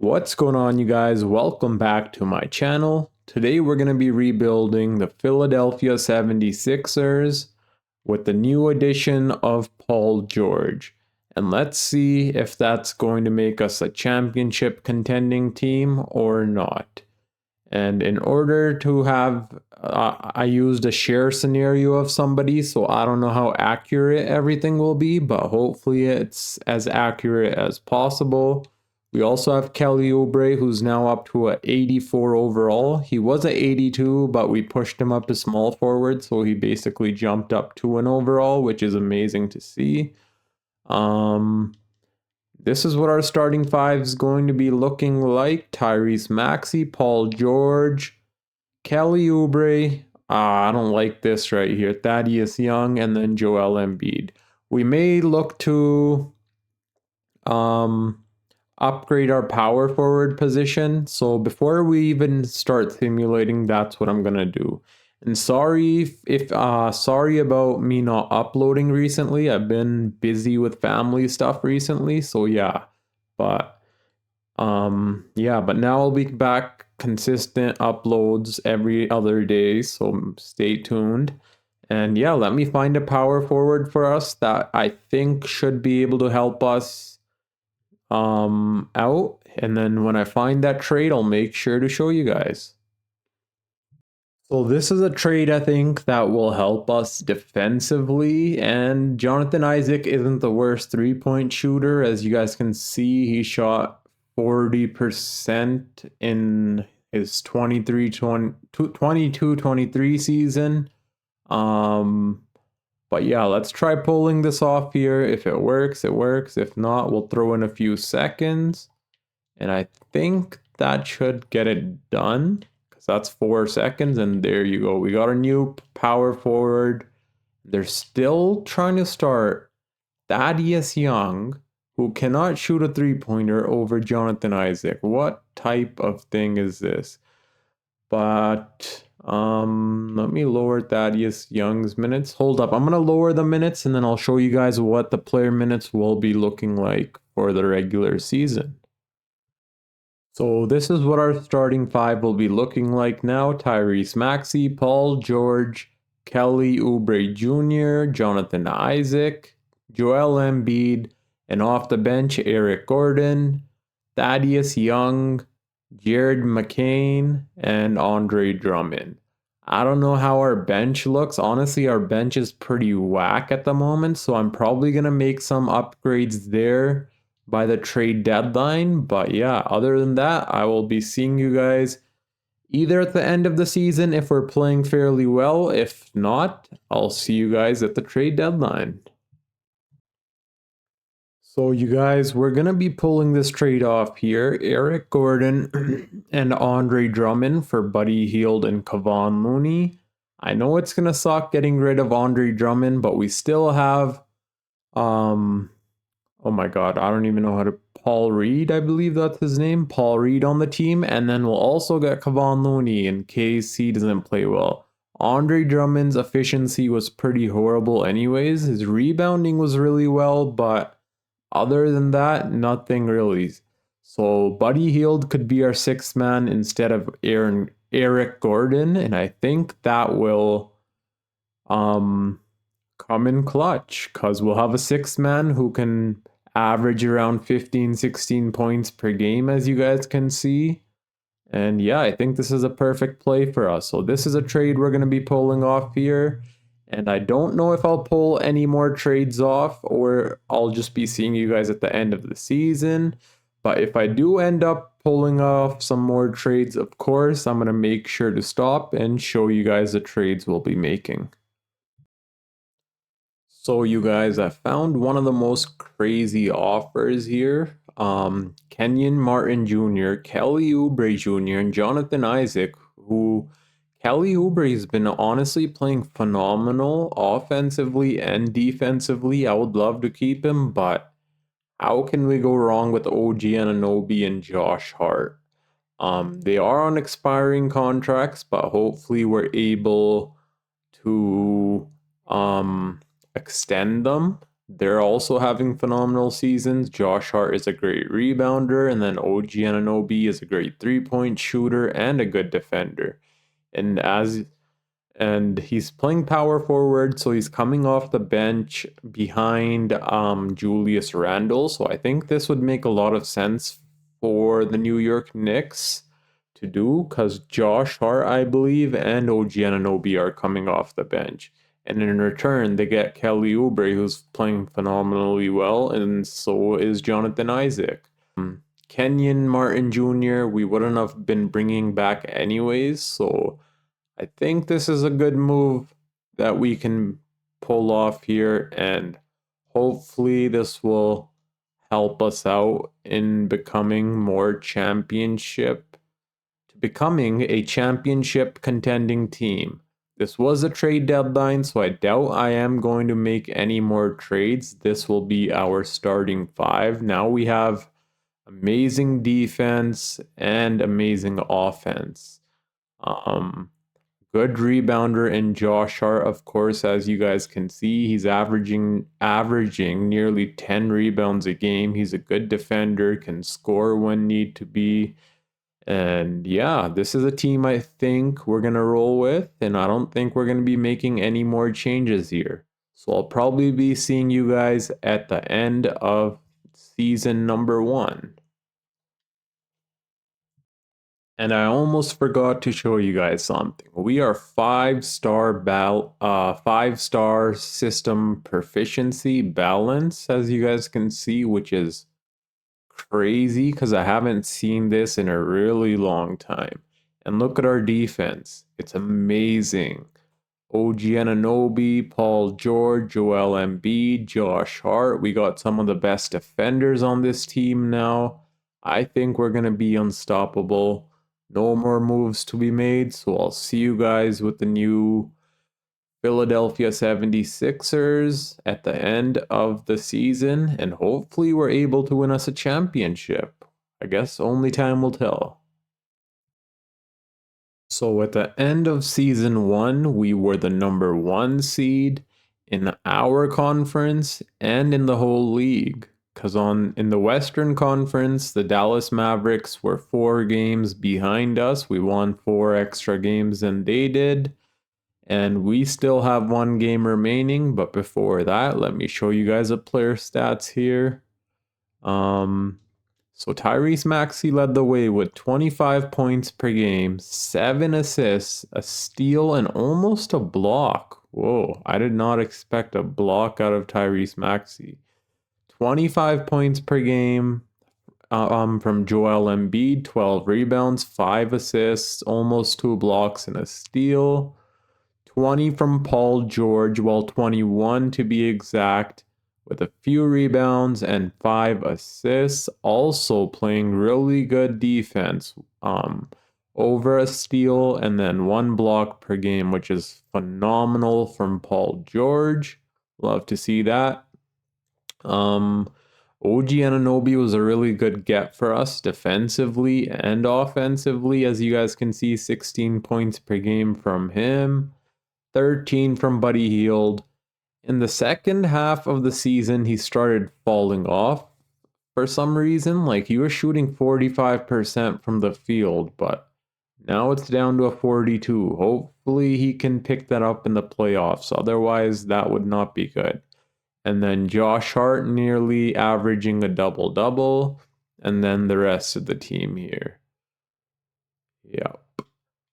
What's going on, you guys? Welcome back to my channel. Today we're going to be rebuilding the Philadelphia 76ers with the new addition of Paul George. And let's see if that's going to make us a championship contending team or not. And in order to have, I used a share scenario of somebody, so I don't know how accurate everything will be, but hopefully it's as accurate as possible. We also have Kelly Oubre, who's now up to a 84 overall. He was a 82, but we pushed him up to small forward, so he basically jumped up to an overall, which is amazing to see. This is what our starting five is going to be looking like. Tyrese Maxey, Paul George, Kelly Oubre. I don't like this right here. Thaddeus Young, and then Joel Embiid. We may look to upgrade our power forward position. So before we even start simulating, that's what I'm gonna do. And sorry if sorry about me not uploading recently. I've been busy with family stuff recently, so yeah. But but now I'll be back consistent uploads every other day, so stay tuned. And yeah, let me find a power forward for us that I think should be able to help us out, and then when I find that trade, I'll make sure to show you guys. So this is a trade I think that will help us defensively, and Jonathan Isaac isn't the worst three-point shooter. As you guys can see, he shot 40% in his 22-23 season. But yeah, let's try pulling this off here. If it works, it works. If not, we'll throw in a few seconds. And I think that should get it done, because that's 4 seconds. And there you go. We got a new power forward. They're still trying to start Thaddeus Young, who cannot shoot a three-pointer, over Jonathan Isaac. What type of thing is this? But let me lower Thaddeus Young's minutes. Hold up, I'm gonna lower the minutes and then I'll show you guys what the player minutes will be looking like for the regular season. So this is what our starting five will be looking like now. Tyrese Maxey, Paul George, Kelly Oubre Jr., Jonathan Isaac, Joel Embiid, and off the bench, Eric Gordon, Thaddeus Young, Jared McCain, and Andre Drummond. I don't know how our bench looks. Honestly, our bench is pretty whack at the moment, so I'm probably going to make some upgrades there by the trade deadline. But yeah, other than that, I will be seeing you guys either at the end of the season if we're playing fairly well. If not, I'll see you guys at the trade deadline. So you guys, we're going to be pulling this trade off here. Eric Gordon and Andre Drummond for Buddy Hield and Kevon Looney. I know it's going to suck getting rid of Andre Drummond, but we still have, oh my God, I don't even know how to, Paul Reed, I believe that's his name, Paul Reed on the team. And then we'll also get Kevon Looney in case he doesn't play well. Andre Drummond's efficiency was pretty horrible anyways. His rebounding was really well, but other than that, nothing really. So Buddy Hield could be our sixth man instead of Eric Gordon, and I think that will come in clutch, because we'll have a sixth man who can average around 15-16 points per game, as you guys can see. And yeah, I think this is a perfect play for us. So this is a trade we're going to be pulling off here. And I don't know if I'll pull any more trades off or I'll just be seeing you guys at the end of the season. But if I do end up pulling off some more trades, of course, I'm going to make sure to stop and show you guys the trades we'll be making. So you guys, I found one of the most crazy offers here. Kenyon Martin Jr., Kelly Oubre Jr., and Jonathan Isaac, who Kelly Oubre has been honestly playing phenomenal offensively and defensively. I would love to keep him, but how can we go wrong with OG Anunoby and Josh Hart? They are on expiring contracts, but hopefully we're able to extend them. they're also having phenomenal seasons. Josh Hart is a great rebounder, and then OG Anunoby is a great three-point shooter and a good defender. And he's playing power forward, so he's coming off the bench behind Julius Randle. So I think this would make a lot of sense for the New York Knicks to do, because Josh Hart, I believe, and OG Anunoby are coming off the bench. And in return, they get Kelly Oubre, who's playing phenomenally well, and so is Jonathan Isaac. Kenyon Martin Jr., we wouldn't have been bringing back anyways, so I think this is a good move that we can pull off here, and hopefully this will help us out in becoming a championship contending team. This was a trade deadline, so I doubt I am going to make any more trades. This will be our starting five. Now we have amazing defense and amazing offense. Good rebounder in Josh Hart, of course, as you guys can see. He's averaging nearly 10 rebounds a game. He's a good defender, can score when need to be. And yeah, this is a team I think we're going to roll with, and I don't think we're going to be making any more changes here. So I'll probably be seeing you guys at the end of season number 1. And I almost forgot to show you guys something. We are 5-star system proficiency balance, as you guys can see, which is crazy because I haven't seen this in a really long time. And look at our defense. It's amazing. OG Anunoby, Paul George, Joel Embiid, Josh Hart. We got some of the best defenders on this team now. I think we're going to be unstoppable. No more moves to be made, so I'll see you guys with the new Philadelphia 76ers at the end of the season, and hopefully we're able to win us a championship. I guess only time will tell. So at the end of season 1, we were the number 1 seed in our conference and in the whole league. Because in the Western Conference, the Dallas Mavericks were 4 games behind us. We won 4 extra games than they did. And we still have 1 game remaining. But before that, let me show you guys the player stats here. So Tyrese Maxey led the way with 25 points per game, 7 assists, a steal, and almost a block. Whoa, I did not expect a block out of Tyrese Maxey. 25 points per game from Joel Embiid, 12 rebounds, 5 assists, almost 2 blocks and a steal. 20 from Paul George, 21 to be exact, with a few rebounds and 5 assists. Also playing really good defense, over a steal and then 1 block per game, which is phenomenal from Paul George. Love to see that. OG Anunoby was a really good get for us defensively and offensively. As you guys can see, 16 points per game from him, 13 from Buddy Hield. In the second half of the season, he started falling off for some reason. Like, he was shooting 45% from the field, but now it's down to a 42. Hopefully he can pick that up in the playoffs. Otherwise, that would not be good. And then Josh Hart nearly averaging a double-double. And then the rest of the team here. Yep.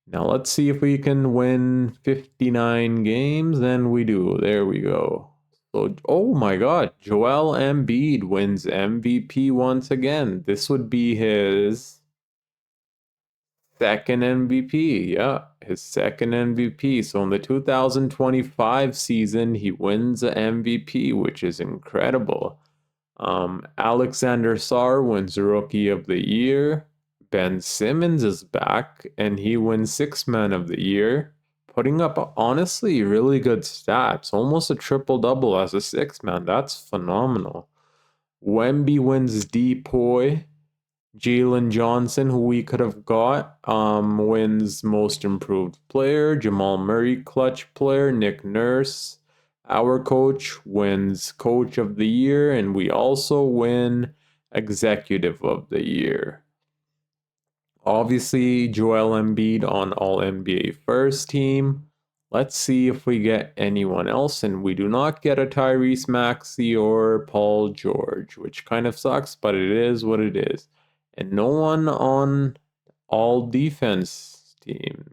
Now let's see if we can win 59 games. And we do. There we go. So, oh my God. Joel Embiid wins MVP once again. This would be his second MVP. Yeah, his second MVP. So in the 2025 season, he wins the MVP, which is incredible. Alexander Sarr wins Rookie of the Year. Ben Simmons is back, and he wins Sixth Man of the Year, putting up, honestly, really good stats. Almost a triple-double as a sixth man. That's phenomenal. Wemby wins DPOY. Jalen Johnson, who we could have got, wins Most Improved Player. Jamal Murray, Clutch Player. Nick Nurse, Our coach wins Coach of the Year, and we also win Executive of the Year. Obviously, Joel Embiid on All NBA First Team. Let's see if we get anyone else, and we do not get a Tyrese Maxey or Paul George, which kind of sucks, but it is what it is. And no one on All Defense Team.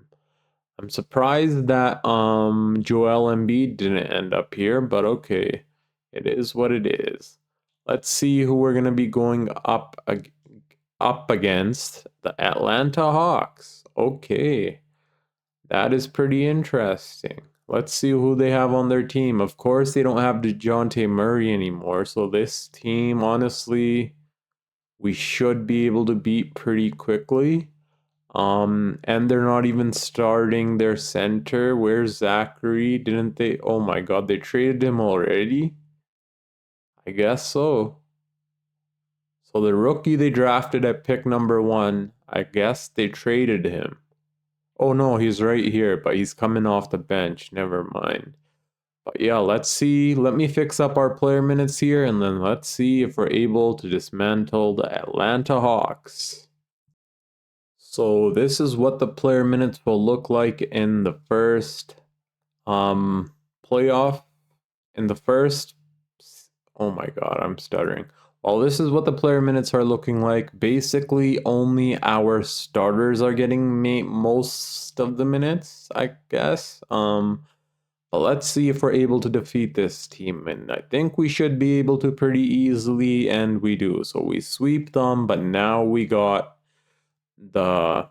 I'm surprised that Joel Embiid didn't end up here, but okay, it is what it is. Let's see who we're gonna be going up against. The Atlanta Hawks. Okay, that is pretty interesting. Let's see who they have on their team. Of course, they don't have DeJounte Murray anymore, so this team, honestly, we should be able to beat pretty quickly. And they're not even starting their center. Where's Zachary? Didn't they? Oh my god, they traded him already? I guess so. So the rookie they drafted at pick number 1, I guess they traded him. Oh no, he's right here, but he's coming off the bench. Never mind. But yeah, let's see. Let me fix up our player minutes here, and then let's see if we're able to dismantle the Atlanta Hawks. So this is what the player minutes will look like in the first playoff. In the first, oh my god, I'm stuttering. Well, this is what the player minutes are looking like. Basically, only our starters are getting most of the minutes, I guess. But let's see if we're able to defeat this team, and I think we should be able to pretty easily, and we do. So we sweep them, but now we got the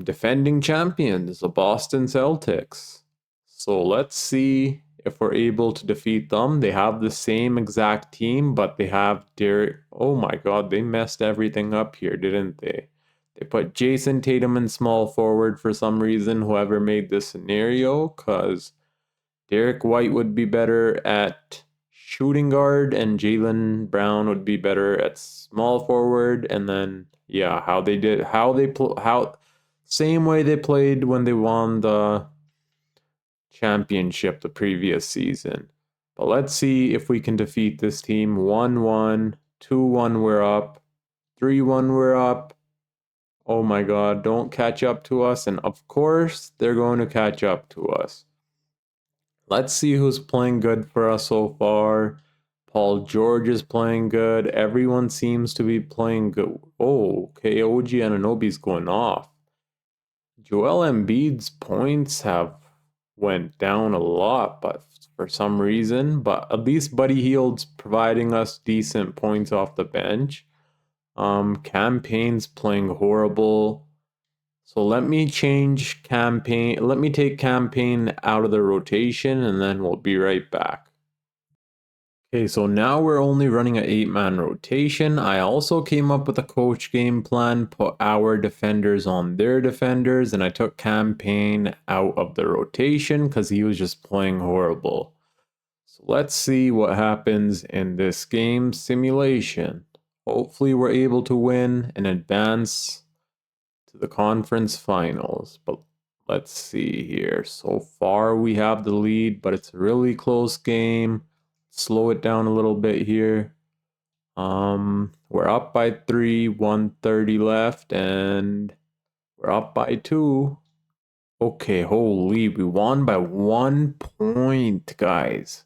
defending champions, the Boston Celtics. So let's see if we're able to defeat them. They have the same exact team, but they have Derek. Oh my god, they messed everything up here, didn't they? They put Jason Tatum in small forward for some reason, whoever made this scenario, because Derek White would be better at shooting guard and Jaylen Brown would be better at small forward. And then, yeah, same way they played when they won the championship the previous season. But let's see if we can defeat this team. 1-1, 2-1 we're up, 3-1 we're up. Oh my god, don't catch up to us. And of course, they're going to catch up to us. Let's see who's playing good for us so far. Paul George is playing good. Everyone seems to be playing good. Oh, okay, OG Anunoby's going off. Joel Embiid's points have went down a lot, but for some reason. But at least Buddy Hield's providing us decent points off the bench. Campaign's playing horrible. So let me change Campaign. Let me take Campaign out of the rotation, and then we'll be right back. Okay, so now we're only running an 8-man rotation. I also came up with a coach game plan, put our defenders on their defenders, and I took Campaign out of the rotation because he was just playing horrible. So let's see what happens in this game simulation. Hopefully we're able to win and advance to the conference finals. But let's see here. So far we have the lead, but it's a really close game. Slow it down a little bit here. We're up by 3, 1:30 left, and we're up by 2. Okay, holy, we won by 1 point, guys.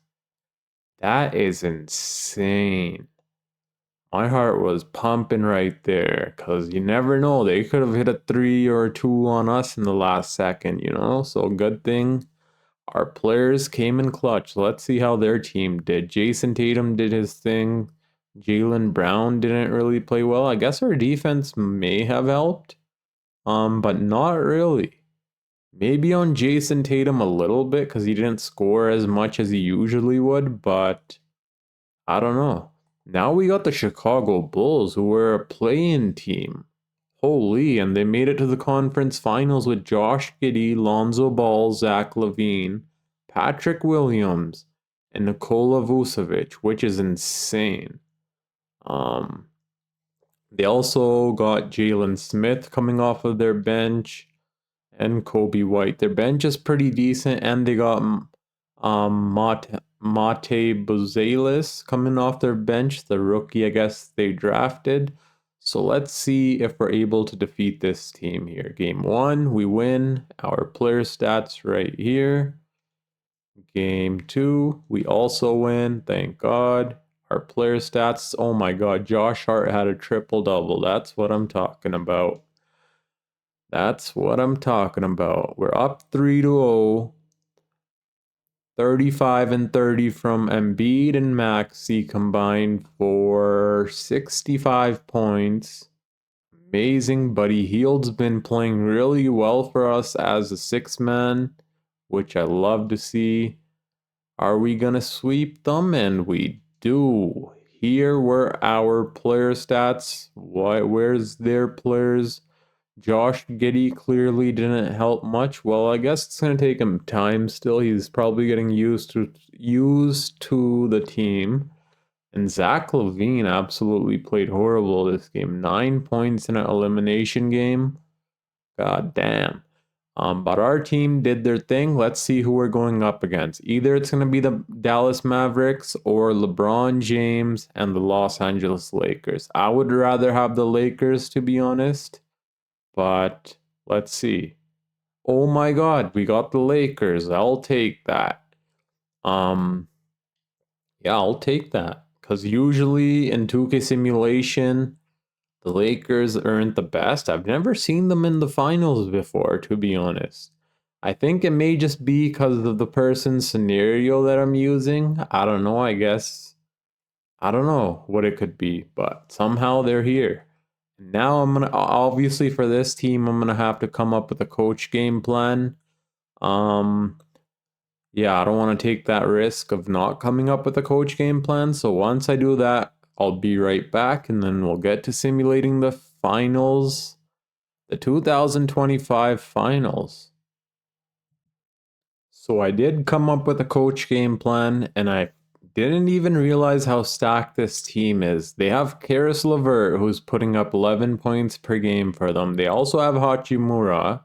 That is insane. My heart was pumping right there, because you never know. They could have hit a 3 or a 2 on us in the last second, you know? So good thing our players came in clutch. Let's see how their team did. Jason Tatum did his thing. Jaylen Brown didn't really play well. I guess our defense may have helped, but not really. Maybe on Jason Tatum a little bit because he didn't score as much as he usually would, but I don't know. Now we got the Chicago Bulls, who were a play-in team. Holy, and they made it to the conference finals with Josh Giddey, Lonzo Ball, Zach LaVine, Patrick Williams, and Nikola Vucevic, which is insane. They also got Jalen Smith coming off of their bench and Kobe White. Their bench is pretty decent, and they got Mate Buzelis coming off their bench, the rookie I guess they drafted. So let's see if we're able to defeat this team here. Game 1, we win. Our player stats right here. Game 2, we also win. Thank God. Our player stats, oh my God, Josh Hart had a triple-double. That's what I'm talking about. That's what I'm talking about. We're up 3-0. 35 and 30 from Embiid and Maxey combined for 65 points. Amazing. Buddy Hield's been playing really well for us as a six-man, which I love to see. Are we going to sweep them? And we do. Here were our player stats. Where's their players? Josh Giddey clearly didn't help much. Well, I guess it's going to take him time still. He's probably getting used to the team. And Zach LaVine absolutely played horrible this game. 9 points in an elimination game. God damn. But our team did their thing. Let's see who we're going up against. Either it's going to be the Dallas Mavericks or LeBron James and the Los Angeles Lakers. I would rather have the Lakers, to be honest. But let's see. Oh my God, we got the Lakers. I'll take that. Yeah, I'll take that. Because usually in 2K Simulation, the Lakers aren't the best. I've never seen them in the finals before, to be honest. I think it may just be because of the person's scenario that I'm using. I don't know, I guess. I don't know what it could be, but somehow they're here. Now I'm gonna, obviously for this team, I'm gonna have to come up with a coach game plan. Yeah, I don't want to take that risk of not coming up with a coach game plan. So once I do that, I'll be right back and then we'll get to simulating the finals, the 2025 finals. So I did come up with a coach game plan and I didn't even realize how stacked this team is. They have Karis LeVert, who's putting up 11 points per game for them. They also have Hachimura,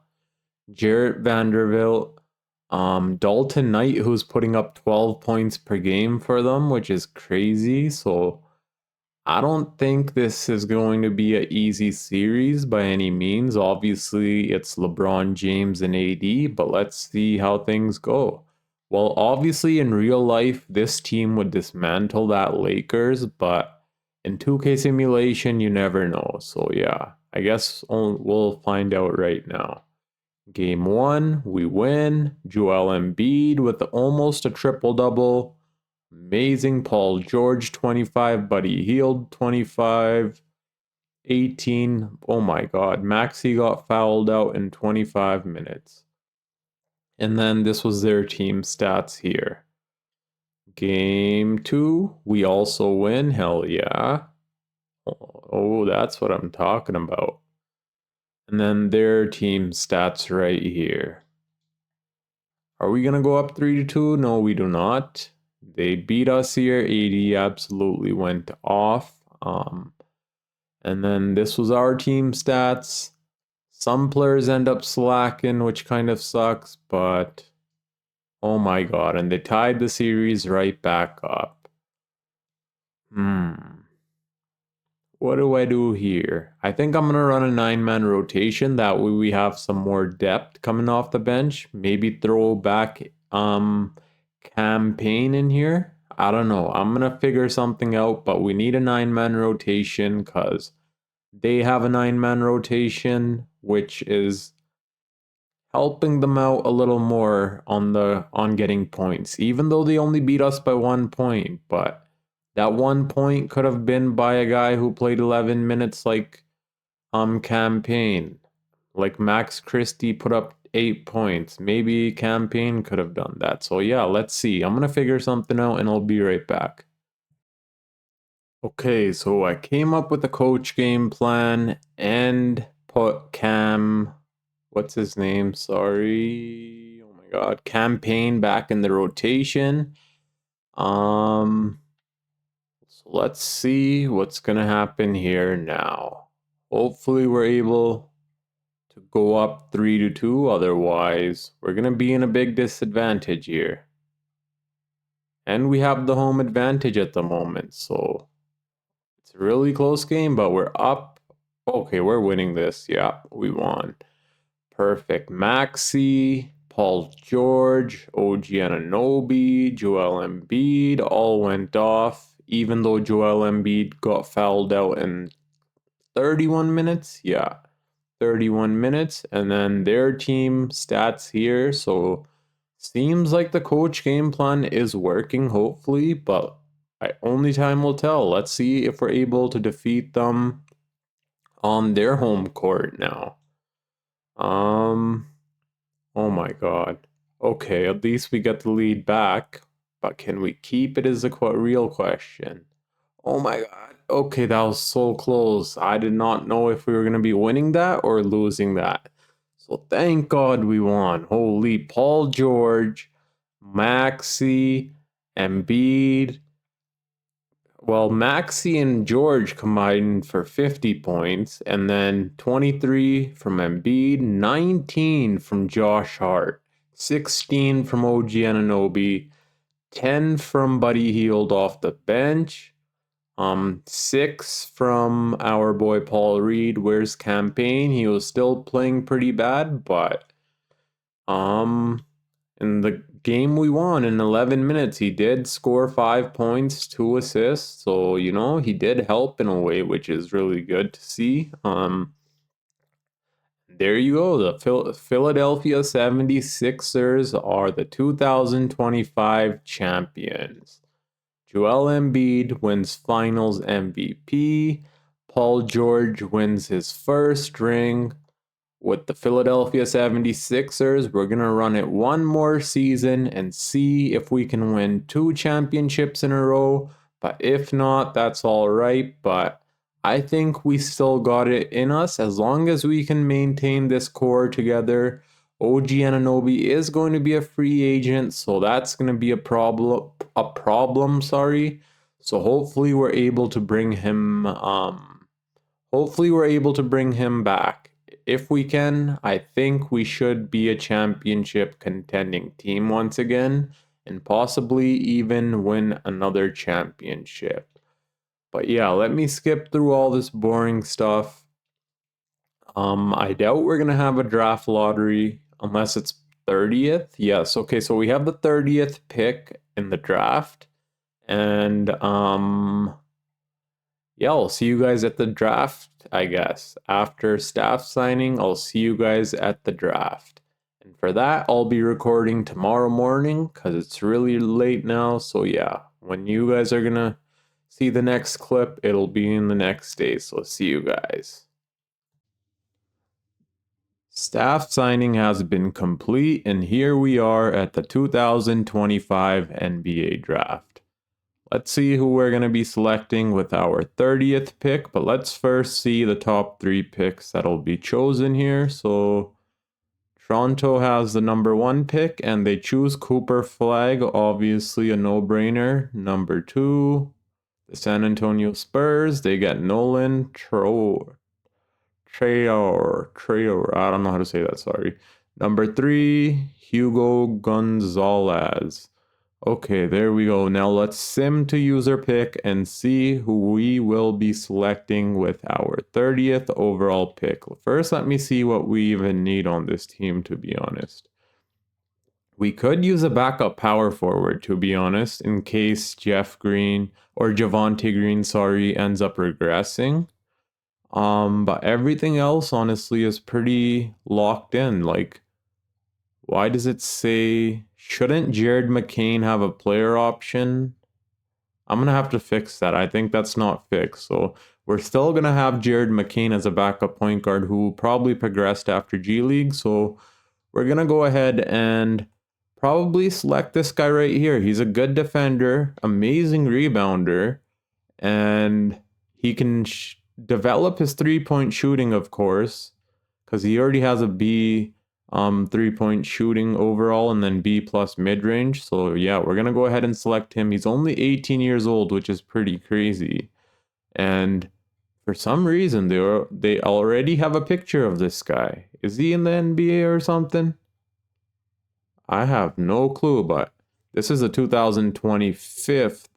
Jarrett Vanderbilt, Dalton Knight, who's putting up 12 points per game for them, which is crazy. So I don't think this is going to be an easy series by any means. Obviously, it's LeBron James and AD, but let's see how things go. Well, obviously, in real life, this team would dismantle that Lakers, but in 2K Simulation, you never know. So, yeah, I guess we'll find out right now. Game 1, we win. Joel Embiid with almost a triple-double. Amazing. Paul George, 25. Buddy Hield, 25. 18. Oh my God. Maxey got fouled out in 25 minutes. And then this was their team stats here. Game 2, we also win. Hell yeah. Oh, that's what I'm talking about. And then their team stats right here. Are we going to go up 3-2? No, we do not. They beat us here. AD absolutely went off. And then this was our team stats. Some players end up slacking, which kind of sucks, but oh my God. And they tied the series right back up. What do I do here? I think I'm going to run a 9-man rotation. That way we have some more depth coming off the bench. Maybe throw back Cam Payne in here. I don't know. I'm going to figure something out, but we need a 9-man rotation because they have a 9-man rotation, which is helping them out a little more on getting points, even though they only beat us by 1 point. But that 1 point could have been by a guy who played 11 minutes like Cam Payne. Like Max Christie put up 8 points. Maybe Cam Payne could have done that. So yeah, let's see. I'm gonna figure something out and I'll be right back. Okay, so I came up with a coach game plan and put what's his name? Sorry. Oh my God. Cam Payne back in the rotation. So let's see what's gonna happen here now. Hopefully we're able to go up 3-2. Otherwise, we're gonna be in a big disadvantage here. And we have the home advantage at the moment, so it's a really close game, but we're up. Okay, we're winning this. Yeah, we won. Perfect. Maxi, Paul George, OG Anunoby, Joel Embiid all went off, even though Joel Embiid got fouled out in 31 minutes. Yeah, 31 minutes. And then their team stats here. So seems like the coach game plan is working, hopefully, but only time will tell. Let's see if we're able to defeat them on their home court now. Oh my god. Okay, at least we get the lead back, but can we keep it is the real question. Oh my god. Okay, that was so close. I did not know if we were going to be winning that or losing that. So thank God we won. Holy Paul George, Maxi, Embiid. Well, Maxi and George combined for 50 points, and then 23 from Embiid, 19 from Josh Hart, 16 from OG Anunoby, 10 from Buddy Hield off the bench, 6 from our boy Paul Reed. Where's campaign? He was still playing pretty bad, but in the game we won in 11 minutes, he did score 5 points, 2 assists. So, you know, he did help in a way, which is really good to see. There you go. The Philadelphia 76ers are the 2025 champions. Joel Embiid wins finals MVP. Paul George wins his first ring. With the Philadelphia 76ers, we're going to run it one more season and see if we can win 2 championships in a row. But if not, that's all right. But I think we still got it in us as long as we can maintain this core together. OG Anunoby is going to be a free agent, so that's going to be a problem, sorry. So hopefully we're able to bring him back. If we can, I think we should be a championship contending team once again and possibly even win another championship. But yeah, let me skip through all this boring stuff. I doubt we're going to have a draft lottery unless it's 30th. Yes, okay, so we have the 30th pick in the draft. And yeah, I'll see you guys at the draft, I guess. After staff signing, I'll see you guys at the draft. And for that, I'll be recording tomorrow morning because it's really late now. So yeah, when you guys are going to see the next clip, it'll be in the next day. So see you guys. Staff signing has been complete, and here we are at the 2025 NBA draft. Let's see who we're going to be selecting with our 30th pick, but let's first see the top 3 picks that'll be chosen here. So Toronto has the number 1 pick, and they choose Cooper Flag, obviously a no-brainer. Number 2, the San Antonio Spurs, they get Nolan Traore, I don't know how to say that, sorry. Number 3, Hugo Gonzalez. Okay, there we go. Now let's sim to user pick and see who we will be selecting with our 30th overall pick. First, let me see what we even need on this team, to be honest. We could use a backup power forward, to be honest, in case Jeff Green or Javonte Green, ends up regressing. But everything else, honestly, is pretty locked in. Like, why does it say, shouldn't Jared McCain have a player option? I'm going to have to fix that. I think that's not fixed. So we're still going to have Jared McCain as a backup point guard who probably progressed after G League. So we're going to go ahead and probably select this guy right here. He's a good defender, amazing rebounder, and he can develop his 3-point shooting, of course, because he already has a B 3-point shooting overall and then B+ mid-range. So yeah, we're gonna go ahead and select him. He's only 18 years old, which is pretty crazy. And for some reason, they already have a picture of this guy. Is he in the NBA or something? I have no clue, but This is the 2025,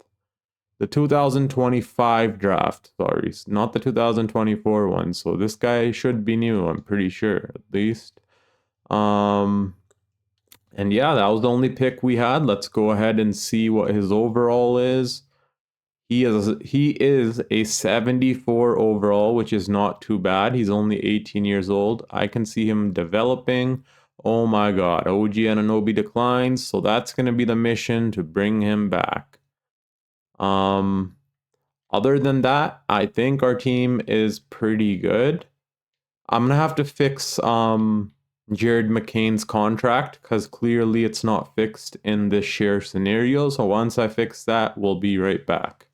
the 2025 draft. Sorry, not the 2024 one. So this guy should be new, I'm pretty sure, at least. And yeah, that was the only pick we had. Let's go ahead and see what his overall is. He is a 74 overall, which is not too bad. He's only 18 years old. I can see him developing. Oh my god, OG Anunoby declines, so that's going to be the mission, to bring him back. Other than that, I think our team is pretty good. I'm going to have to fix Jared McCain's contract, because clearly it's not fixed in this share scenario. So once I fix that, we'll be right back.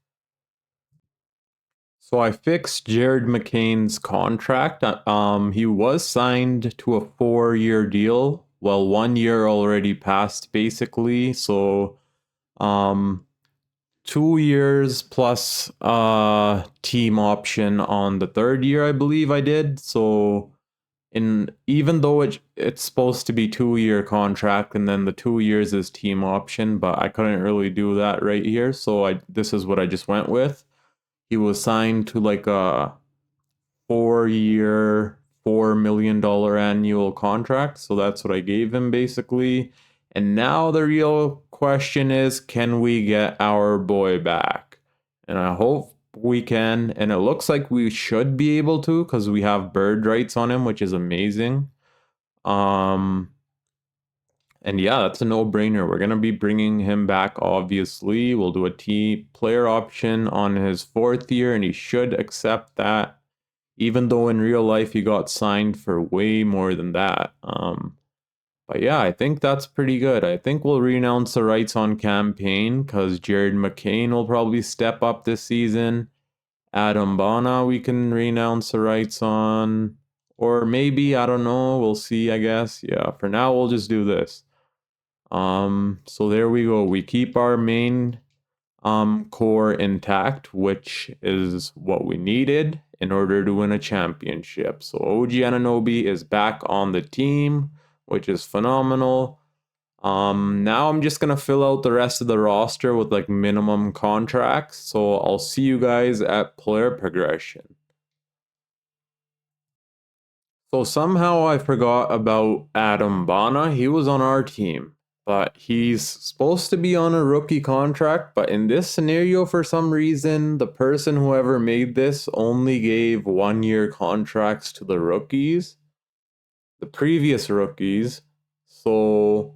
So I fixed Jared McCain's contract. He was signed to a 4-year deal. Well, 1 year already passed basically. So 2 years plus team option on the 3rd year, I believe I did. So even though it's supposed to be 2-year contract and then the 2 years is team option, but I couldn't really do that right here. So this is what I just went with. He was signed to like a 4-year, $4 million annual contract. So that's what I gave him basically. And now the real question is, can we get our boy back? And I hope we can. And it looks like we should be able to, because we have bird rights on him, which is amazing. And yeah, that's a no-brainer. We're going to be bringing him back, obviously. We'll do a T player option on his 4th year, and he should accept that, even though in real life he got signed for way more than that. But yeah, I think that's pretty good. I think we'll renounce the rights on campaign, because Jared McCain will probably step up this season. Adam Bana, we can renounce the rights on. Or maybe, I don't know. We'll see, I guess. Yeah, for now, we'll just do this. So there we go. We keep our main core intact, which is what we needed in order to win a championship. So OG Anunoby is back on the team, which is phenomenal. Now I'm just gonna fill out the rest of the roster with like minimum contracts. So I'll see you guys at player progression. So somehow I forgot about Adam Bana. He was on our team, but he's supposed to be on a rookie contract. But in this scenario, for some reason, the person whoever made this only gave 1-year contracts to the rookies, the previous rookies. So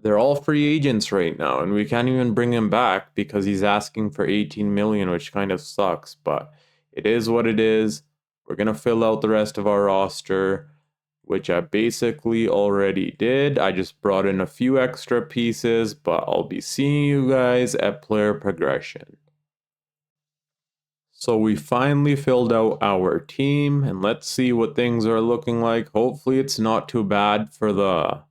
they're all free agents right now, and we can't even bring him back because he's asking for 18 million, which kind of sucks, but it is what it is. We're going to fill out the rest of our roster, which I basically already did. I just brought in a few extra pieces, but I'll be seeing you guys at player progression. So we finally filled out our team, and let's see what things are looking like. Hopefully it's not too bad for the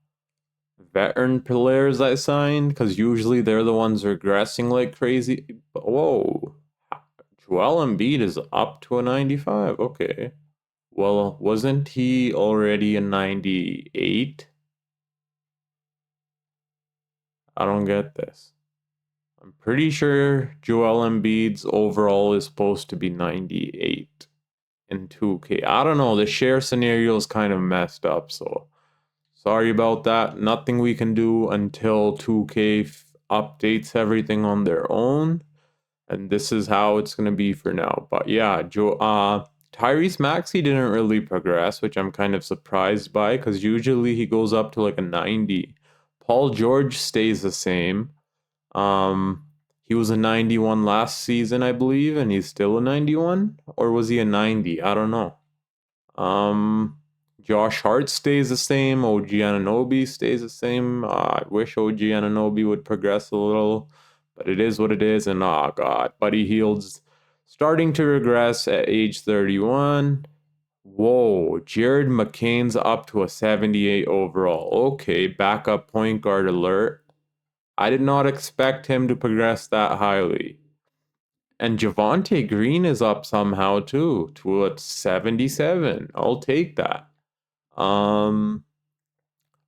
veteran players I signed, because usually they're the ones regressing like crazy. Whoa. Joel Embiid is up to a 95. Okay. Well, wasn't he already a 98? I don't get this. I'm pretty sure Joel Embiid's overall is supposed to be 98 in 2K. I don't know. The share scenario is kind of messed up, so sorry about that. Nothing we can do until 2K updates everything on their own. And this is how it's going to be for now. But yeah, Tyrese Maxey didn't really progress, which I'm kind of surprised by, because usually he goes up to like a 90. Paul George stays the same. He was a 91 last season, I believe, and he's still a 91? Or was he a 90? I don't know. Josh Hart stays the same. OG Anunoby stays the same. I wish OG Anunoby would progress a little, but it is what it is. And oh god, Buddy Hield's starting to regress at age 31. Whoa, Jared McCain's up to a 78 overall. Okay, backup point guard alert. I did not expect him to progress that highly. And Javonte Green is up somehow too, to a 77. I'll take that.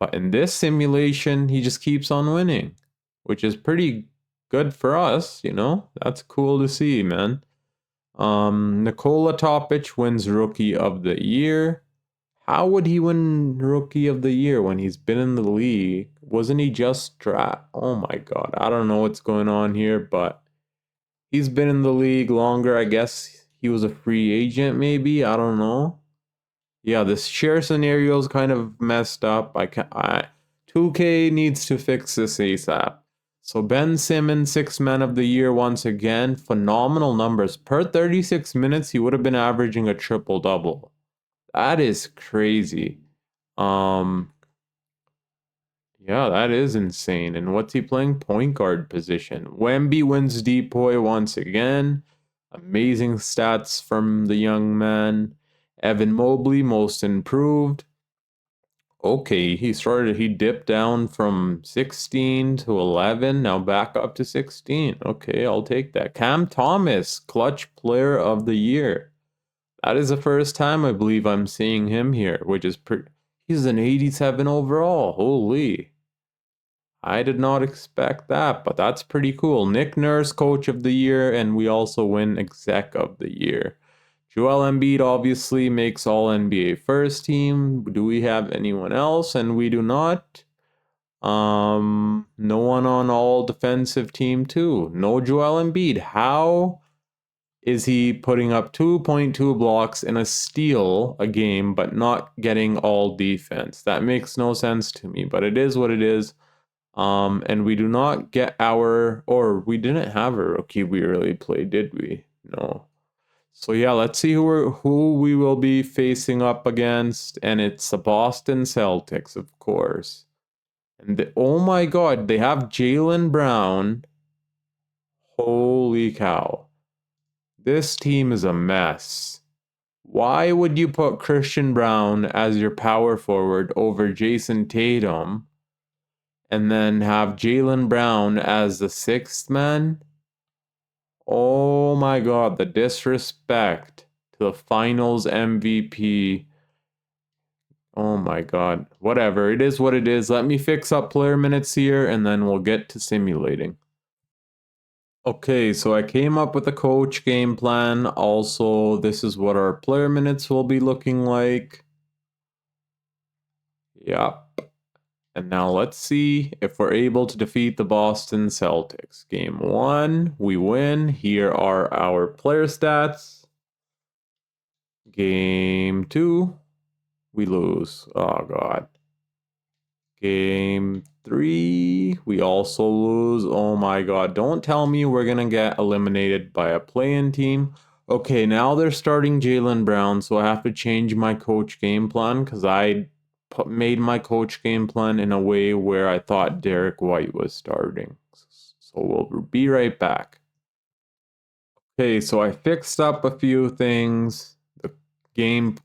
But in this simulation, he just keeps on winning, which is pretty good for us, you know? That's cool to see, man. Nikola Topic wins Rookie of the Year. How would he win Rookie of the Year when he's been in the league? Wasn't he just Oh my god, I don't know what's going on here, but he's been in the league longer. I guess he was a free agent, maybe. I don't know. Yeah, this share scenario is kind of messed up. 2K needs to fix this ASAP. So Ben Simmons, 6th man of the year once again. Phenomenal numbers. Per 36 minutes, he would have been averaging a triple-double. That is crazy. Yeah, that is insane. And what's he playing? Point guard position. Wemby wins Depoy once again. Amazing stats from the young man. Evan Mobley, most improved. Okay, he dipped down from 16 to 11, now back up to 16. Okay, I'll take that. Cam Thomas, clutch player of the year. That is the first time I believe I'm seeing him here, which is he's an 87 overall. Holy. I did not expect that, but that's pretty cool. Nick Nurse, coach of the year, and we also win exec of the year. Joel Embiid obviously makes all NBA first team. Do we have anyone else? And we do not. No one on all defensive team too. No Joel Embiid. How is he putting up 2.2 blocks in a steal a game, but not getting all defense? That makes no sense to me, but it is what it is. And we do not get we didn't have a rookie we really played, did we? No. So yeah, let's see who we will be facing up against, and it's the Boston Celtics, of course. And oh my god, they have Jaylen Brown. Holy cow. This team is a mess. Why would you put Christian Brown as your power forward over Jason Tatum and then have Jaylen Brown as the 6th man? Oh my god, the disrespect to the finals MVP. Oh my god. Whatever, it is what it is. Let me fix up player minutes here and then we'll get to simulating. Okay, so I came up with a coach game plan. Also, this is what our player minutes will be looking like. Yep. And now let's see if we're able to defeat the Boston Celtics. Game 1, we win. Here are our player stats. Game 2, we lose. Oh, God. Game 3, we also lose. Oh, my God. Don't tell me we're going to get eliminated by a play-in team. Okay, now they're starting Jaylen Brown, so I have to change my coach game plan because I made my coach game plan in a way where I thought Derek White was starting. So we'll be right back. Okay, so I fixed up a few things. The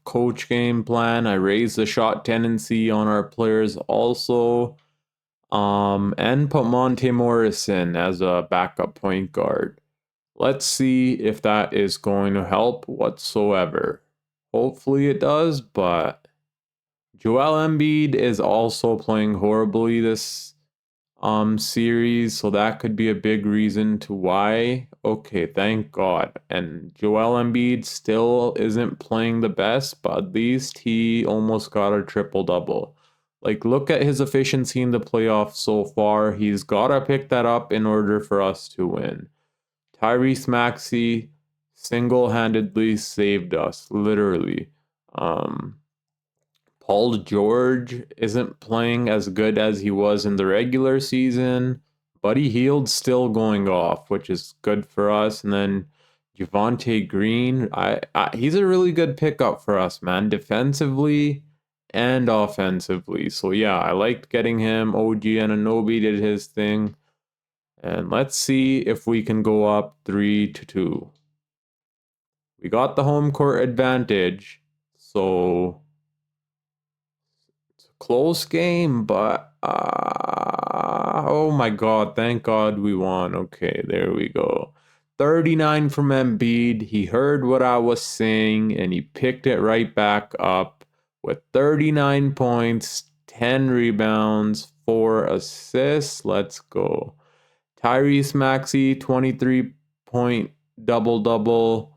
coach game plan. I raised the shot tendency on our players also. And put Monte Morrison as a backup point guard. Let's see if that is going to help whatsoever. Hopefully it does, but Joel Embiid is also playing horribly this series, so that could be a big reason to why. Okay, thank God. And Joel Embiid still isn't playing the best, but at least he almost got a triple-double. Like, look at his efficiency in the playoffs so far. He's got to pick that up in order for us to win. Tyrese Maxey single-handedly saved us, literally. Paul George isn't playing as good as he was in the regular season. Buddy Hield's still going off, which is good for us. And then Javonte Green, he's a really good pickup for us, man, defensively and offensively. So yeah, I liked getting him. OG Anunoby did his thing. And let's see if we can go up 3-2. We got the home court advantage, so it's a close game, but oh my god, thank God we won. Okay, there we go. 39 from Embiid. He heard what I was saying and he picked it right back up with 39 points, 10 rebounds, 4 assists. Let's go. Tyrese Maxey, 23-point double-double.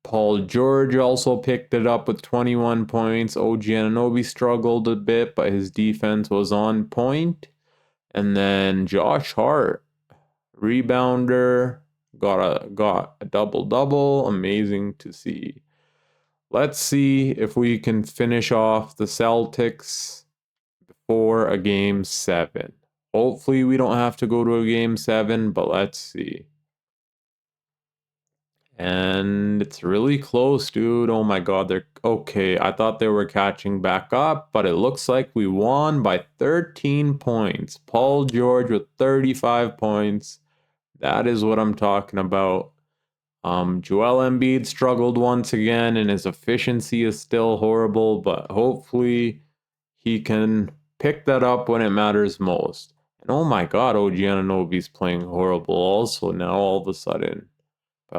Paul George also picked it up with 21 points. OG Anunoby struggled a bit, but his defense was on point. And then Josh Hart, rebounder, got a double-double. Amazing to see. Let's see if we can finish off the Celtics before a game 7. Hopefully we don't have to go to a game 7, but let's see. And it's really close, dude. Oh my god, they're okay. I thought they were catching back up, but it looks like we won by 13 points. Paul George with 35 points. That is what I'm talking about. Joel Embiid struggled once again, and his efficiency is still horrible, but hopefully he can pick that up when it matters most. And oh my god, OG Anunoby's playing horrible also now all of a sudden.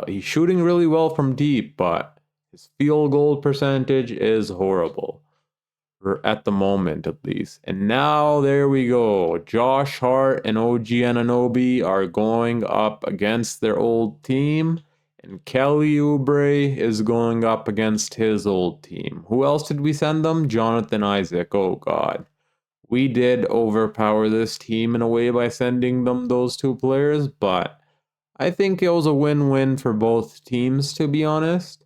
He's shooting really well from deep, but his field goal percentage is horrible. At the moment, at least. And now, there we go. Josh Hart and OG Anunoby are going up against their old team. And Kelly Oubre is going up against his old team. Who else did we send them? Jonathan Isaac. Oh, God. We did overpower this team in a way by sending them those two players, but I think it was a win-win for both teams, to be honest.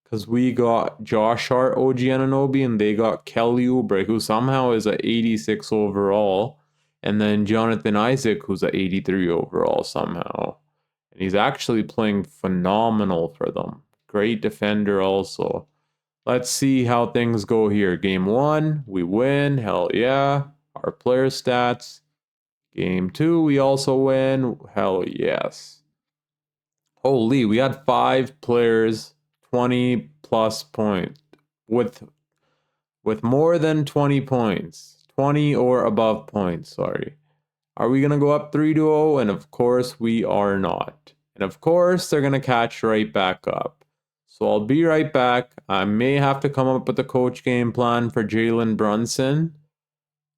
Because we got Josh Hart, OG Anunoby, and they got Kelly Oubre, who somehow is a 86 overall. And then Jonathan Isaac, who's a 83 overall somehow. And he's actually playing phenomenal for them. Great defender also. Let's see how things go here. Game 1, we win. Hell yeah. Our player stats. Game 2, we also win. Hell yes. Holy, we had 5 players 20 plus points with more than 20 points. 20 or above points, sorry. Are we going to go up 3-0? And of course we are not. And of course they're going to catch right back up. So I'll be right back. I may have to come up with a coach game plan for Jalen Brunson.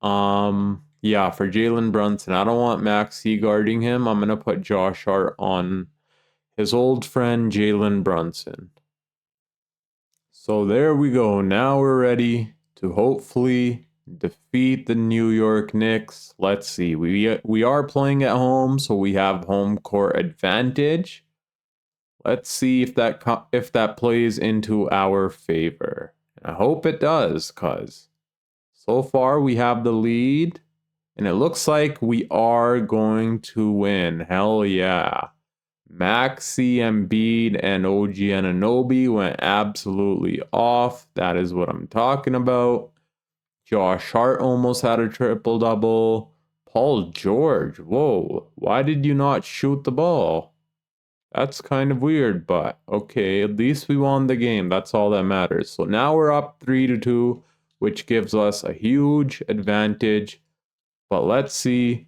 Yeah, for Jalen Brunson. I don't want Maxey guarding him. I'm going to put Josh Hart on his old friend Jalen Brunson. So there we go. Now we're ready to hopefully defeat the New York Knicks. Let's see. We are playing at home, so we have home court advantage. Let's see if that plays into our favor. I hope it does, cuz so far we have the lead, and it looks like we are going to win. Hell yeah. Maxey, Embiid, and OG Anunoby went absolutely off. That is what I'm talking about. Josh Hart almost had a triple-double. Paul George, whoa. Why did you not shoot the ball? That's kind of weird, but okay. At least we won the game. That's all that matters. So now we're up 3-2, which gives us a huge advantage. But let's see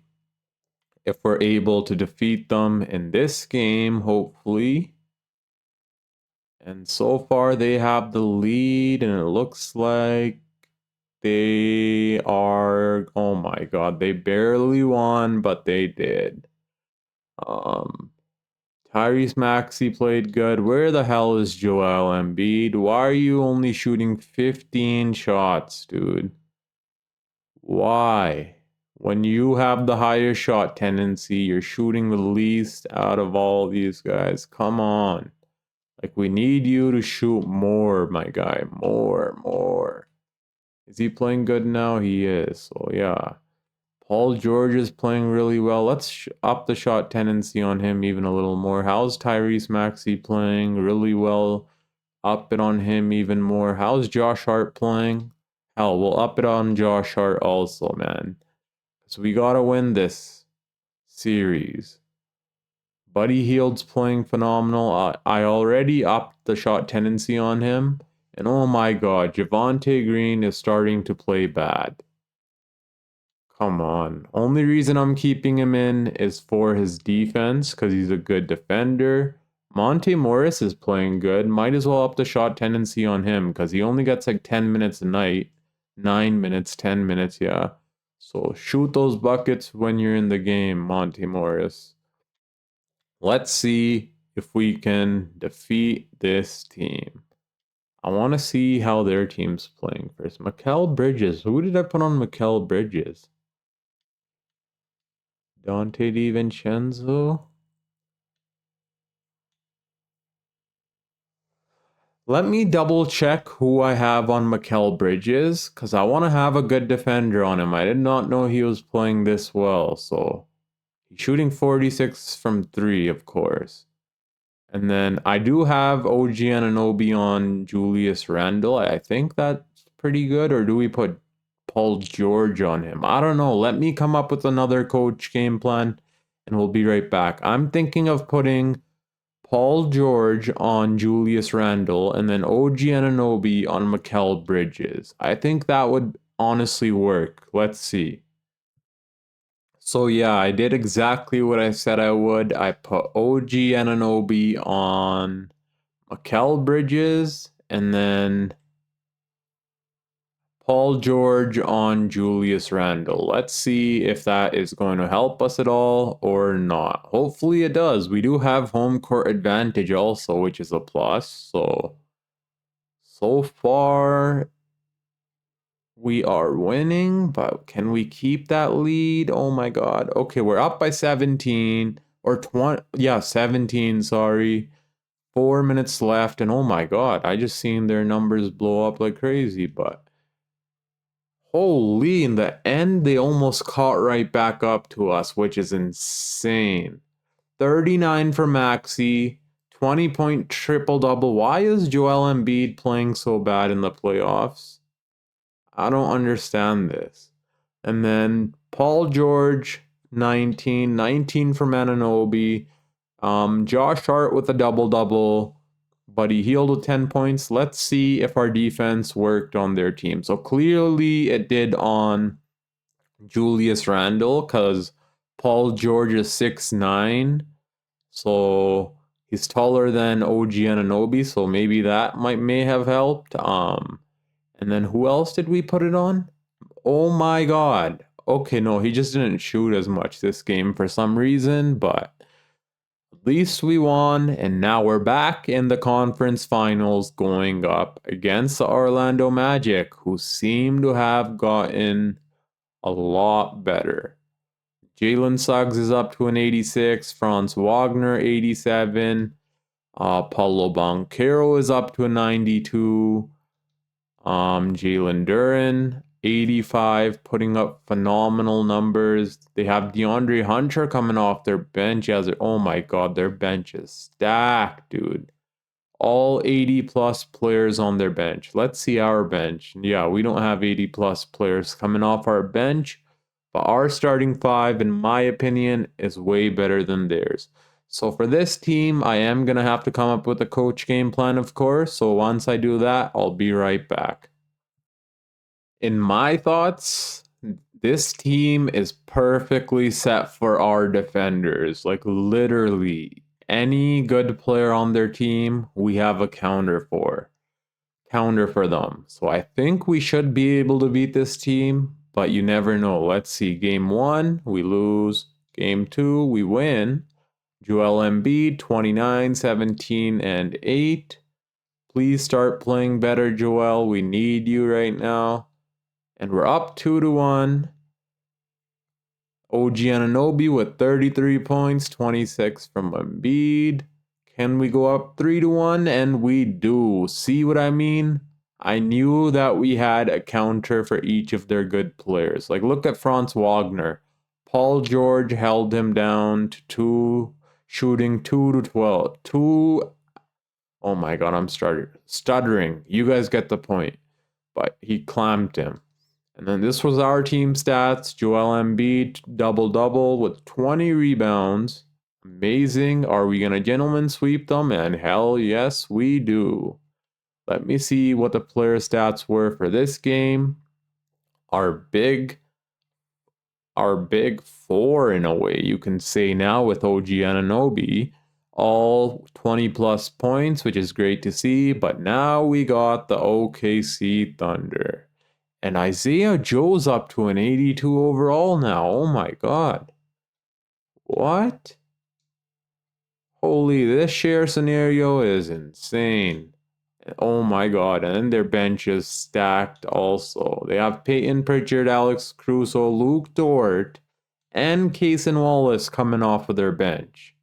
if we're able to defeat them in this game, hopefully. And so far they have the lead, and it looks like they are, oh my god, they barely won, but they did. Tyrese Maxey played good. Where the hell is Joel Embiid? Why are you only shooting 15 shots, dude? Why? When you have the higher shot tendency, you're shooting the least out of all these guys. Come on. Like, we need you to shoot more, my guy. More. Is he playing good now? He is. So, yeah. Paul George is playing really well. Let's up the shot tendency on him even a little more. How's Tyrese Maxey playing? Really well. Up it on him even more. How's Josh Hart playing? Hell, we'll up it on Josh Hart also, man. So we gotta win this series. Buddy Hield's playing phenomenal. I already upped the shot tendency on him. And oh my god, Javonte Green is starting to play bad. Come on. Only reason I'm keeping him in is for his defense, because he's a good defender. Monte Morris is playing good. Might as well up the shot tendency on him, because he only gets like 10 minutes a night. 9 minutes, 10 minutes, yeah. So shoot those buckets when you're in the game, Monty Morris. Let's see if we can defeat this team. I want to see how their team's playing first. Mikal Bridges. Who did I put on Mikal Bridges? Dante DiVincenzo? Let me double check who I have on Mikal Bridges, because I want to have a good defender on him. I did not know he was playing this well, so he's shooting 46 from 3, of course. And then I do have OG Anunoby on Julius Randle. I think that's pretty good. Or do we put Paul George on him? I don't know. Let me come up with another coach game plan and we'll be right back. I'm thinking of putting Paul George on Julius Randle and then OG Anunoby on Mikal Bridges. I think that would honestly work. Let's see. So yeah, I did exactly what I said I would. I put OG Anunoby on Mikal Bridges and then Paul George on Julius Randle. Let's see if that is going to help us at all or not. Hopefully it does. We do have home court advantage also, which is a plus. So far we are winning, but can we keep that lead? Oh my god. Okay, we're up by 17 or 20. Yeah, 17, sorry. 4 minutes left, and oh my god, I just seen their numbers blow up like crazy, but holy, in the end, they almost caught right back up to us, which is insane. 39 for Maxey, 20-point triple-double. Why is Joel Embiid playing so bad in the playoffs? I don't understand this. And then Paul George, 19 from Anunoby. Josh Hart with a double-double, but he healed with 10 points. Let's see if our defense worked on their team. So clearly it did on Julius Randle because Paul George is 6'9", so he's taller than OG Anunoby, so maybe that may have helped. And then who else did we put it on? Oh my god. Okay, no, he just didn't shoot as much this game for some reason, but at least we won, and now we're back in the conference finals going up against the Orlando Magic, who seem to have gotten a lot better. Jalen Suggs is up to an 86, Franz Wagner 87, Paulo Banchero is up to a 92, Jalen Duren 85, putting up phenomenal numbers. They have DeAndre Hunter coming off their bench oh my god, their bench is stacked, dude. All 80 plus players on their bench. Let's see our bench. Yeah, we don't have 80 plus players coming off our bench, but our starting five, in my opinion, is way better than theirs. So for this team, I am going to have to come up with a coach game plan, of course. So once I do that, I'll be right back. In my thoughts, this team is perfectly set for our defenders. Like literally any good player on their team, we have a counter for them. So I think we should be able to beat this team, but you never know. Let's see. Game 1, we lose. Game 2, we win. Joel Embiid, 29, 17, and 8. Please start playing better, Joel. We need you right now. And we're up 2-1. OG Anunoby with 33 points, 26 from Embiid. Can we go up 3-1? And we do. See what I mean? I knew that we had a counter for each of their good players. Like, look at Franz Wagner. Paul George held him down to 2, shooting 2-12. Oh my god, I'm stuttering. You guys get the point. But he clamped him. And then this was our team stats. Joel Embiid, double-double with 20 rebounds. Amazing. Are we going to gentleman sweep them? And hell yes, we do. Let me see what the player stats were for this game. Our big four, in a way, you can say now, with OG Anunoby. All 20 plus points, which is great to see. But now we got the OKC Thunder. And Isaiah Joe's up to an 82 overall now. Oh my god. What? Holy, this share scenario is insane. Oh my god, and then their bench is stacked also. They have Peyton Pritchard, Alex Crusoe, Luke Dort, and Cason Wallace coming off of their bench.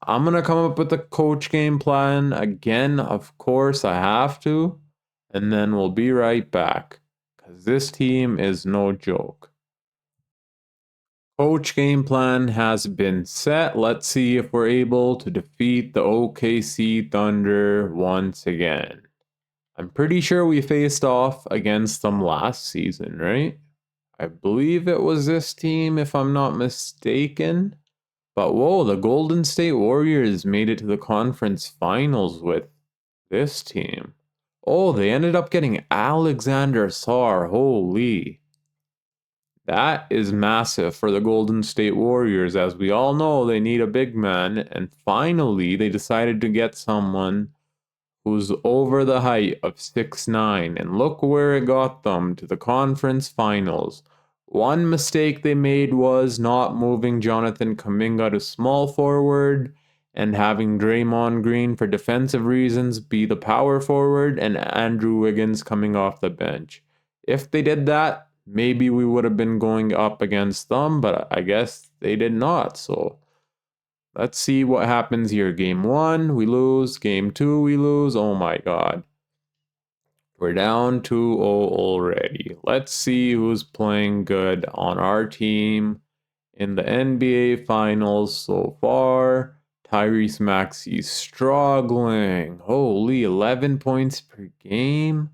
I'm going to come up with a coach game plan again. Of course, I have to. And then we'll be right back. Because this team is no joke. Coach game plan has been set. Let's see if we're able to defeat the OKC Thunder once again. I'm pretty sure we faced off against them last season, right? I believe it was this team, if I'm not mistaken. But whoa, the Golden State Warriors made it to the conference finals with this team. Oh, they ended up getting Alexander Sarr. Holy. That is massive for the Golden State Warriors. As we all know, they need a big man. And finally, they decided to get someone who's over the height of 6'9". And look where it got them, to the conference finals. One mistake they made was not moving Jonathan Kuminga to small forward and having Draymond Green, for defensive reasons, be the power forward and Andrew Wiggins coming off the bench. If they did that, maybe we would have been going up against them, but I guess they did not. So let's see what happens here. Game 1, we lose. Game 2, we lose. Oh my god. We're down 2-0 already. Let's see who's playing good on our team in the NBA Finals so far. Tyrese Maxey's struggling. Holy, 11 points per game.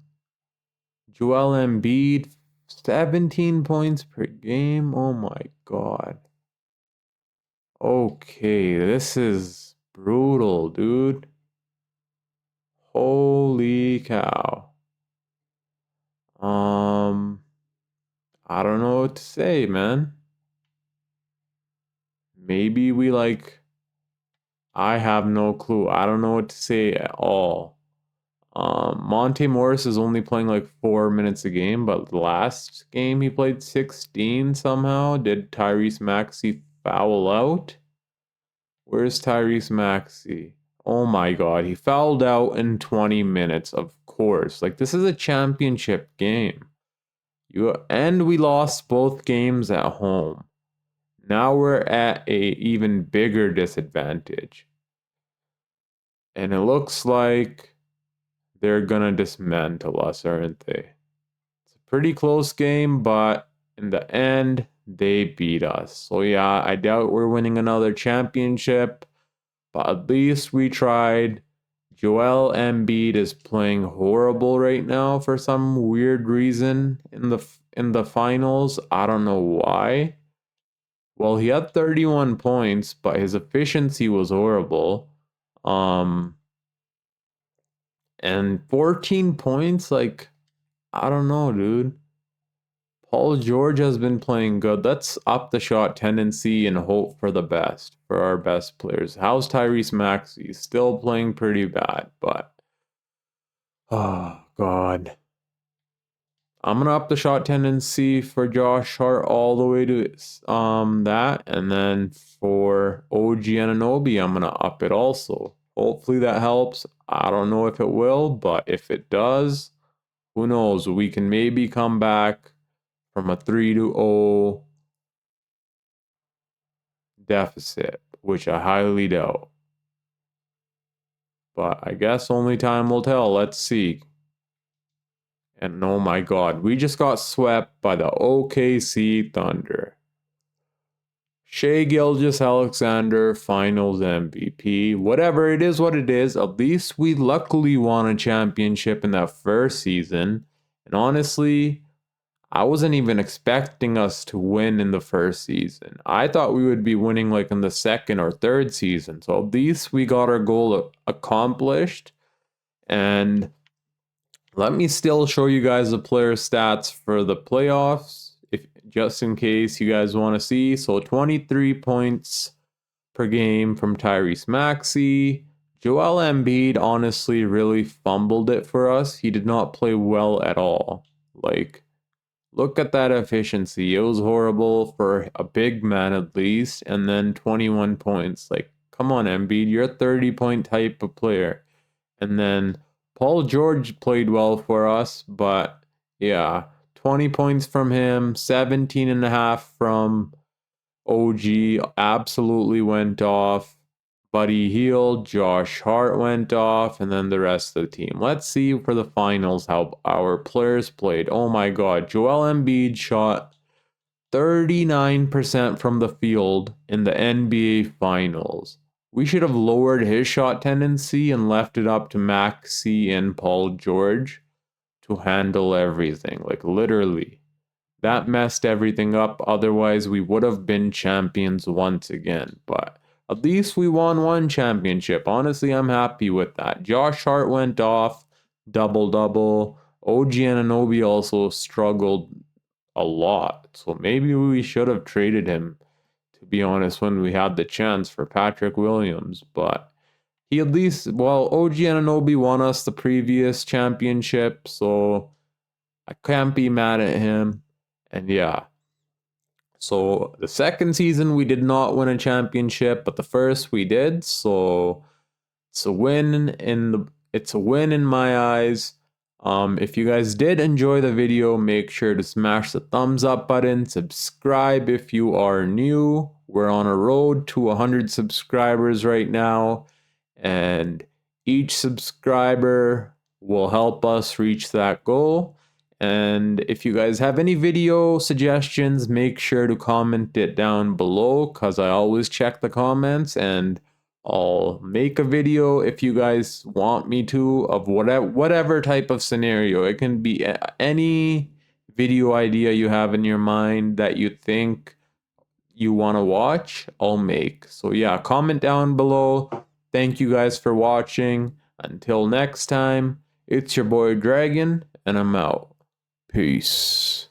Joel Embiid, 17 points per game. Oh my god. Okay, this is brutal, dude. Holy cow. I don't know what to say, man. Maybe we I have no clue. I don't know what to say at all. Monte Morris is only playing 4 minutes a game, but the last game he played 16 somehow. Did Tyrese Maxey foul out? Where's Tyrese Maxey? Oh my god, he fouled out in 20 minutes, of course. This is a championship game. And we lost both games at home. Now we're at a even bigger disadvantage. And it looks like they're gonna dismantle us, aren't they? It's a pretty close game, but in the end, they beat us. So yeah, I doubt we're winning another championship, but at least we tried. Joel Embiid is playing horrible right now for some weird reason in the finals. I don't know why. Well, he had 31 points, but his efficiency was horrible. And 14 points, I don't know, dude. Paul George has been playing good. Let's up the shot tendency and hope for the best for our best players. How's Tyrese Maxey? Still playing pretty bad, but oh god. I'm gonna up the shot tendency for Josh Hart all the way to that, and then for OG Anunoby, I'm gonna up it also. Hopefully that helps. I don't know if it will, but if it does, who knows? We can maybe come back from a 3-0 deficit, which I highly doubt. But I guess only time will tell. Let's see. And oh my god, we just got swept by the OKC Thunder. Shai Gilgeous-Alexander, Finals MVP. Whatever, it is what it is. At least we luckily won a championship in that first season. And honestly, I wasn't even expecting us to win in the first season. I thought we would be winning in the second or third season. So at least we got our goal accomplished. And let me still show you guys the player stats for the playoffs, just in case you guys want to see. So 23 points per game from Tyrese Maxey. Joel Embiid honestly really fumbled it for us. He did not play well at all. Like, look at that efficiency. It was horrible for a big man at least. And then 21 points. Like, come on, Embiid. You're a 30-point type of player. And then Paul George played well for us. But yeah, 20 points from him. 17.5 from OG. Absolutely went off. Buddy Hield, Josh Hart went off, and then the rest of the team. Let's see for the finals how our players played. Oh my god, Joel Embiid shot 39% from the field in the NBA Finals. We should have lowered his shot tendency and left it up to Maxey and Paul George to handle everything. Like, literally. That messed everything up. Otherwise, we would have been champions once again. But at least we won one championship. Honestly, I'm happy with that. Josh Hart went off, double-double. OG Anunoby also struggled a lot. So maybe we should have traded him, to be honest, when we had the chance for Patrick Williams. But he at least, well, OG Anunoby won us the previous championship. So I can't be mad at him. And yeah, so the second season we did not win a championship, but the first we did. So it's a win in my eyes. If you guys did enjoy the video, make sure to smash the thumbs up button. Subscribe if you are new. We're on a road to 100 subscribers right now, and each subscriber will help us reach that goal. And if you guys have any video suggestions, make sure to comment it down below, because I always check the comments, and I'll make a video if you guys want me to of whatever type of scenario. It can be any video idea you have in your mind that you think you want to watch, I'll make. So yeah, comment down below. Thank you guys for watching. Until next time, it's your boy Dragon, and I'm out. Peace.